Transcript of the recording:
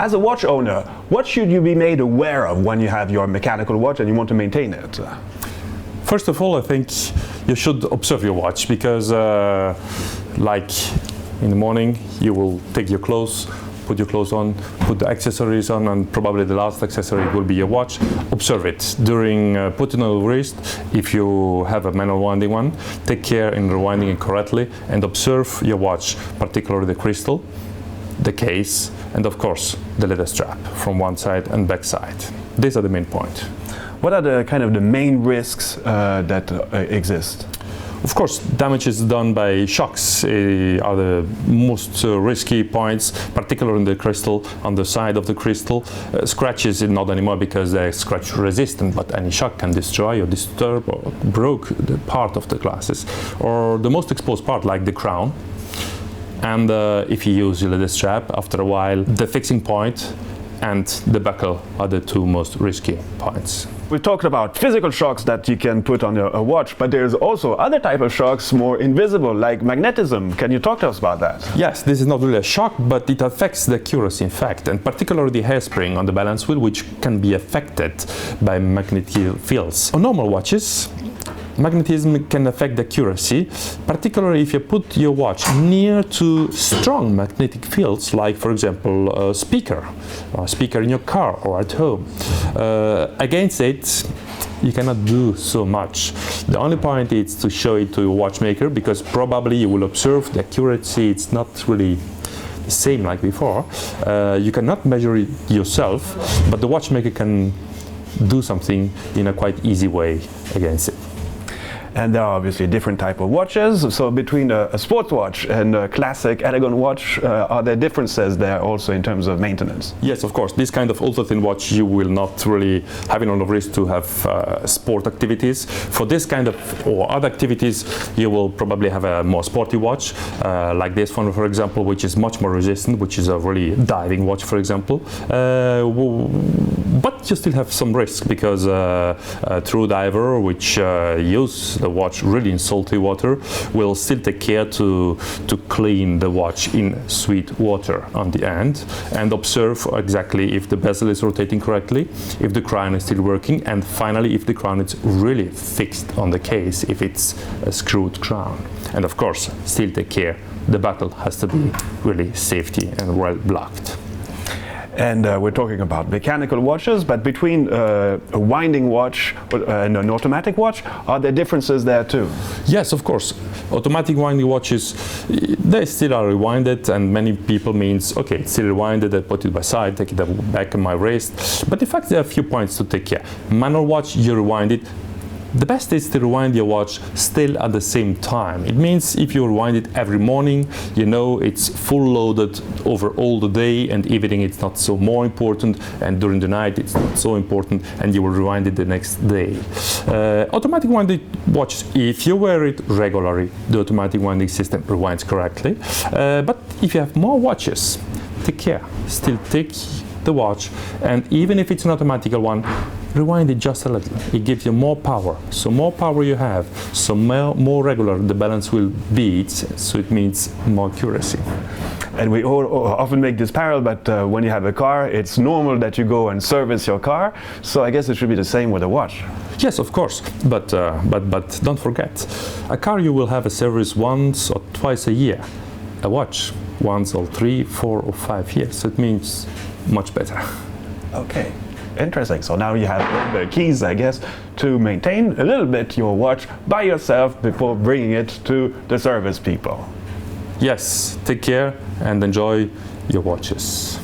As a watch owner, what should you be made aware of when you have your mechanical watch and you want to maintain it? First of all, I think you should observe your watch because like in the morning you will take your clothes, put your clothes on, put the accessories on, and probably the last accessory will be your watch. Observe it. During putting on the wrist, if you have a manual winding one, take care in rewinding it correctly and observe your watch, particularly the crystal, the case, and of course the leather strap from one side and back side. These are the main points. What are the kind of the main risks that exist? Of course, damages done by shocks are the most risky points, particularly in the crystal, on the side of the crystal. Scratches not anymore because they're scratch resistant, but any shock can destroy or disturb or broke the part of the glasses. Or the most exposed part, like the crown. And if you use your leather strap, after a while, the fixing point and the buckle are the two most risky points. We talked about physical shocks that you can put on a watch, but there's also other type of shocks, more invisible, like magnetism. Can you talk to us about that? Yes, this is not really a shock, but it affects the accuracy, in fact, and particularly the hairspring on the balance wheel, which can be affected by magnetic fields. On normal watches, magnetism can affect the accuracy, particularly if you put your watch near to strong magnetic fields, like for example a speaker in your car or at home. Against it, you cannot do so much. The only point is to show it to your watchmaker, because probably you will observe the accuracy, it's not really the same like before. You cannot measure it yourself, but the watchmaker can do something in a quite easy way against it. And there are obviously different type of watches. So between a sports watch and a classic elegant watch, are there differences there also in terms of maintenance? Yes, of course. This kind of ultra-thin watch you will not really have it on the wrist to have sport activities. For this kind of or other activities, you will probably have a more sporty watch, like this one, for example, which is much more resistant, which is a really diving watch, for example. But you still have some risk because a true diver, which use the watch really in salty water, will still take care to clean the watch in sweet water on the end and observe exactly if the bezel is rotating correctly, if the crown is still working, and finally if the crown is really fixed on the case, if it's a screwed crown. And of course, still take care, the buckle has to be really safety and well blocked. And we're talking about mechanical watches, but between a winding watch and an automatic watch, are there differences there too? Yes, of course. Automatic winding watches, they still are rewinded, and many people means, okay, it's still rewinded, I put it by side, take it back on my wrist. But in fact, there are a few points to take care. Manual watch, you rewind it. The best is to rewind your watch still at the same time. It means if you rewind it every morning, you know it's full loaded over all the day, and evening it's not so more important, and during the night it's not so important, and you will rewind it the next day. Automatic winding watches, if you wear it regularly, the automatic winding system rewinds correctly. But if you have more watches, take care. Still take the watch, and even if it's an automatic one, rewind it just a little. It gives you more power. So more power you have, so more regular the balance will be, so it means more accuracy. And we all often make this parallel, but when you have a car, it's normal that you go and service your car. So I guess it should be the same with a watch. Yes, of course, but don't forget, a car you will have a service once or twice a year. A watch once or 3, 4 or 5 years. So it means much better. Okay. Interesting. So now you have the keys, I guess, to maintain a little bit your watch by yourself before bringing it to the service people. Yes, take care and enjoy your watches.